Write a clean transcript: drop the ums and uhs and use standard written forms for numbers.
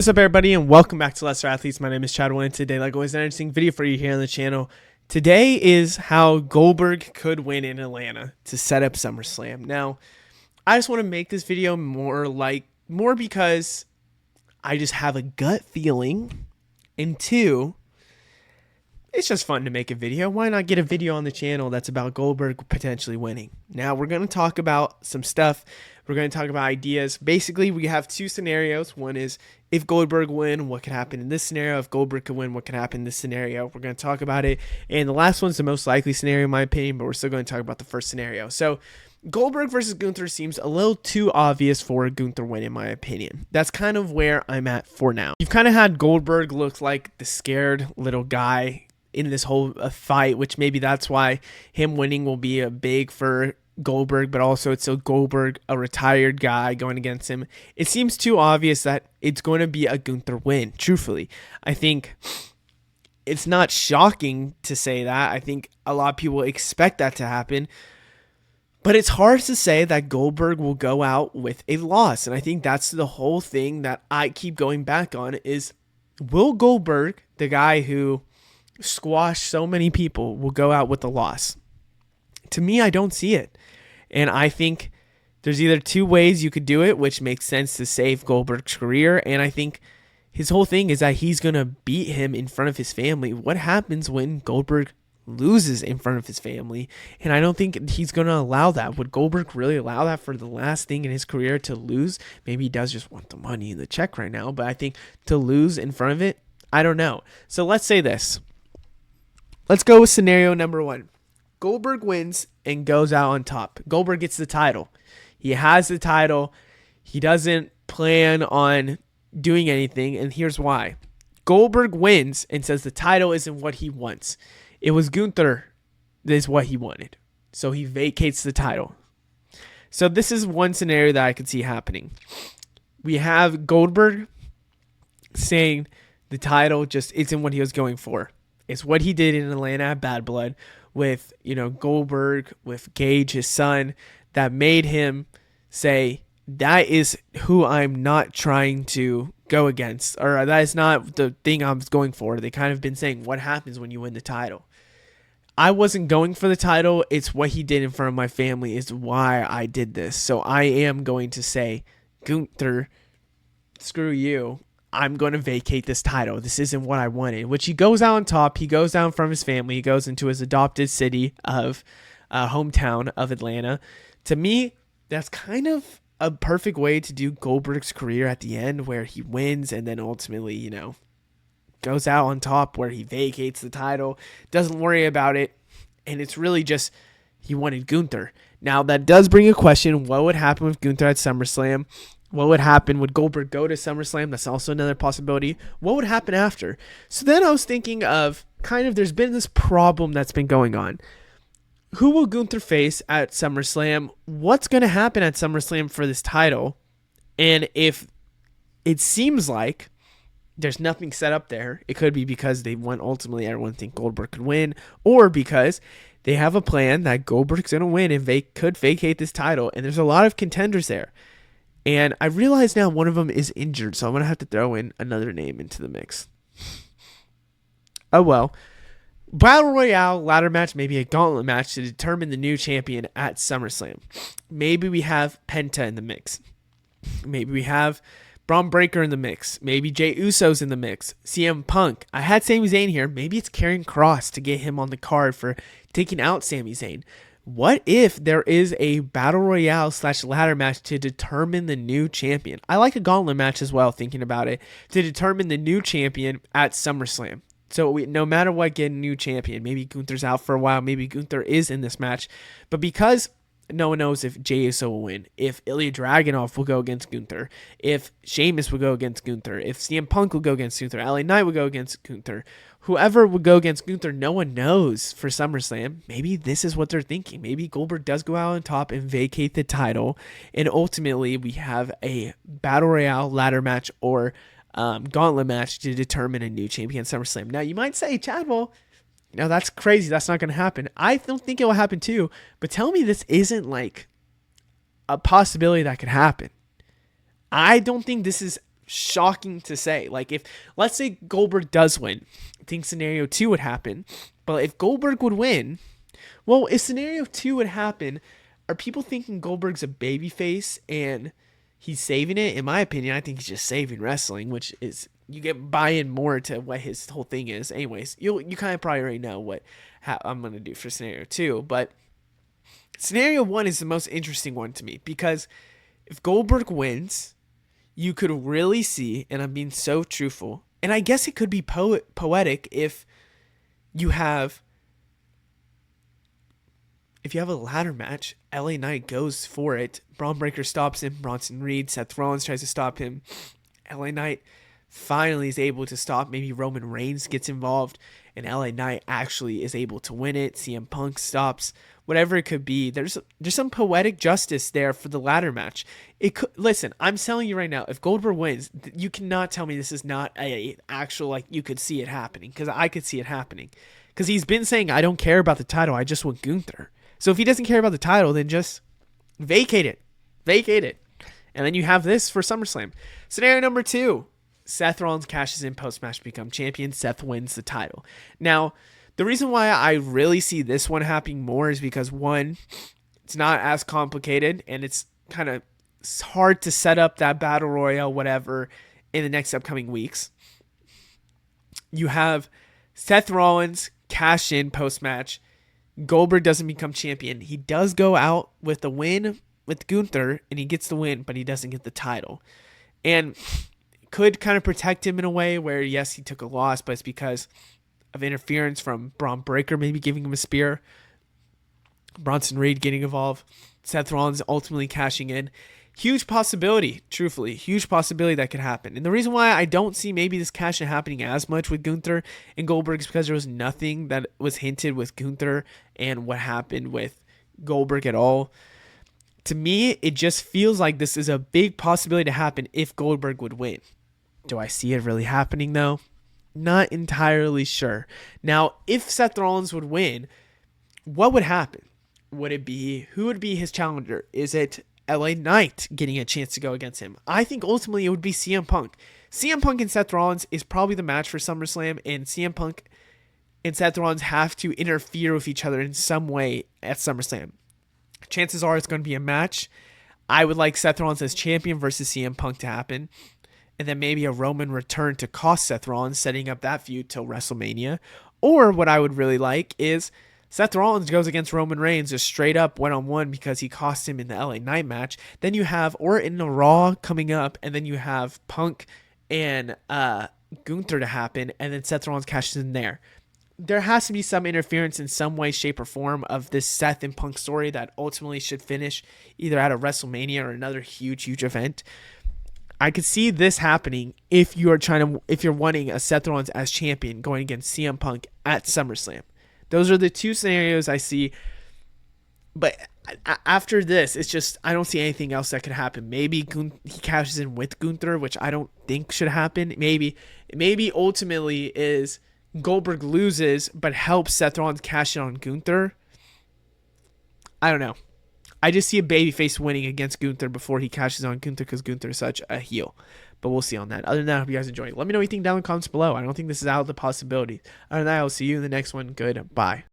What's up, everybody, and welcome back to Lesser Athletes. My name is Chadwell, and today, like always, an interesting video for you here on the channel. Today is how Goldberg could win in Atlanta to set up SummerSlam. Now, I just want to make this video more because I just have a gut feeling, and two, it's just fun to make a video. Why not get a video on the channel that's about Goldberg potentially winning? Now, we're going to talk about some stuff. We're going to talk about ideas. Basically, we have two scenarios. One is if Goldberg win, what could happen in this scenario? If Goldberg could win, what could happen in this scenario? We're going to talk about it. And the last one's the most likely scenario, in my opinion, but we're still going to talk about the first scenario. So Goldberg versus Gunther seems a little too obvious for a Gunther win, in my opinion. That's kind of where I'm at for now. You've kind of had Goldberg look like the scared little guy in this whole fight, which maybe that's why him winning will be a big for Goldberg, but also it's still Goldberg, a retired guy, going against him. It seems too obvious that it's going to be a Gunther win, truthfully. I think it's not shocking to say that. I think a lot of people expect that to happen, but it's hard to say that Goldberg will go out with a loss, and I think that's the whole thing that I keep going back on is, will Goldberg, the guy who squashed so many people, will go out with a loss? To me, I don't see it. And I think there's either two ways you could do it, which makes sense to save Goldberg's career. And I think his whole thing is that he's going to beat him in front of his family. What happens when Goldberg loses in front of his family? And I don't think he's going to allow that. Would Goldberg really allow that for the last thing in his career, to lose? Maybe he does just want the money and the check right now. But I think to lose in front of it, I don't know. So let's say this. Let's go with scenario number one. Goldberg wins and goes out on top. Goldberg gets the title. He has the title. He doesn't plan on doing anything, and here's why. Goldberg wins and says the title isn't what he wants. It was Gunther that is what he wanted. So he vacates the title. So this is one scenario that I could see happening. We have Goldberg saying the title just isn't what he was going for. It's what he did in Atlanta at Bad Blood with, Goldberg, with Gage, his son, that made him say, that is who I'm not trying to go against, or that is not the thing I was going for. They kind of been saying, what happens when you win the title? I wasn't going for the title. It's what he did in front of my family is why I did this. So I am going to say, Gunther, screw you. I'm going to vacate this title. This isn't what I wanted. Which he goes out on top. He goes down from his family. He goes into his adopted city of hometown of Atlanta. To me, that's kind of a perfect way to do Goldberg's career at the end, where he wins and then ultimately, goes out on top, where he vacates the title, doesn't worry about it, and it's really just he wanted Gunther. Now, that does bring a question. What would happen with Gunther at SummerSlam? What would happen? Would Goldberg go to SummerSlam? That's also another possibility. What would happen after? So then I was thinking of there's been this problem that's been going on. Who will Gunther face at SummerSlam? What's going to happen at SummerSlam for this title? And if it seems like there's nothing set up there, it could be because they want ultimately everyone think Goldberg could win, or because they have a plan that Goldberg's going to win and they could vacate this title. And there's a lot of contenders there. And I realize now one of them is injured, so I'm going to have to throw in another name into the mix. Oh, well. Battle Royale, ladder match, maybe a gauntlet match to determine the new champion at SummerSlam. Maybe we have Penta in the mix. Maybe we have Braun Breaker in the mix. Maybe Jey Uso's in the mix. CM Punk. I had Sami Zayn here. Maybe it's Karrion Kross to get him on the card for taking out Sami Zayn. What if there is a Battle Royale / ladder match to determine the new champion? I like a gauntlet match as well, thinking about it, to determine the new champion at SummerSlam. So no matter what, get a new champion. Maybe Gunther's out for a while. Maybe Gunther is in this match. But because no one knows if Jey Uso will win, if Ilya Dragunov will go against Gunther, if Sheamus will go against Gunther, if CM Punk will go against Gunther, LA Knight will go against Gunther, whoever would go against Gunther, no one knows for SummerSlam. Maybe this is what they're thinking. Maybe Goldberg does go out on top and vacate the title, and ultimately we have a Battle Royale, ladder match, or gauntlet match to determine a new champion at SummerSlam. Now, you might say, Chadwell, that's crazy. That's not going to happen. I don't think it will happen too, but tell me this isn't like a possibility that could happen. I don't think this is shocking to say. Like, if, let's say Goldberg does win, I think scenario 2 would happen. But if Goldberg would win, well, if scenario 2 would happen, are people thinking Goldberg's a babyface and he's saving it? In my opinion, I think he's just saving wrestling, which is, you get buy-in more to what his whole thing is. Anyways, you kind of probably already know how I'm going to do for scenario 2, but scenario 1 is the most interesting one to me, because if Goldberg wins, you could really see, and I'm being so truthful, and I guess it could be poetic if you have a ladder match, LA Knight goes for it, Braun Breaker stops him, Bronson Reed, Seth Rollins tries to stop him, LA Knight finally is able to stop, maybe Roman Reigns gets involved, and LA Knight actually is able to win it, CM Punk stops, whatever it could be. There's some poetic justice there for the ladder match. It could, listen, I'm telling you right now, if Goldberg wins, you cannot tell me this is not a actual, like, you could see it happening, because I could see it happening. Because he's been saying, I don't care about the title, I just want Gunther. So if he doesn't care about the title, then just vacate it. Vacate it. And then you have this for SummerSlam. Scenario number 2. Seth Rollins cashes in post-match to become champion. Seth wins the title. Now, the reason why I really see this one happening more is because, one, it's not as complicated, and it's kind of hard to set up that battle royale, whatever, in the next upcoming weeks. You have Seth Rollins cash in post-match. Goldberg doesn't become champion. He does go out with the win with Gunther, and he gets the win, but he doesn't get the title. And could kind of protect him in a way where, yes, he took a loss, but it's because of interference from Braun Breaker maybe giving him a spear, Bronson Reed getting involved, Seth Rollins ultimately cashing in. Huge possibility, truthfully, huge possibility that could happen. And the reason why I don't see maybe this cash in happening as much with Gunther and Goldberg is because there was nothing that was hinted with Gunther and what happened with Goldberg at all. To me, it just feels like this is a big possibility to happen if Goldberg would win. Do I see it really happening, though? Not entirely sure. Now, if Seth Rollins would win, what would happen? Would it be, who would be his challenger? Is it LA Knight getting a chance to go against him? I think ultimately it would be CM Punk. CM Punk and Seth Rollins is probably the match for SummerSlam, and CM Punk and Seth Rollins have to interfere with each other in some way at SummerSlam. Chances are it's going to be a match. I would like Seth Rollins as champion versus CM Punk to happen, and then maybe a Roman return to cost Seth Rollins, setting up that feud till WrestleMania. Or what I would really like is Seth Rollins goes against Roman Reigns just straight up one-on-one because he cost him in the LA Knight match. Then you have Orton in a Raw coming up, and then you have Punk and Gunther to happen, and then Seth Rollins cashes in there. There has to be some interference in some way, shape, or form of this Seth and Punk story that ultimately should finish either at a WrestleMania or another huge, huge event. I could see this happening if you're wanting a Seth Rollins as champion going against CM Punk at SummerSlam. Those are the two scenarios I see. But after this, it's just, I don't see anything else that could happen. Maybe he cashes in with Gunther, which I don't think should happen. Maybe ultimately is Goldberg loses, but helps Seth Rollins cash in on Gunther. I don't know. I just see a babyface winning against Gunther before he cashes on Gunther because Gunther is such a heel. But we'll see on that. Other than that, I hope you guys enjoy it. Let me know what you think down in the comments below. I don't think this is out of the possibility. Other than that, I'll see you in the next one. Goodbye.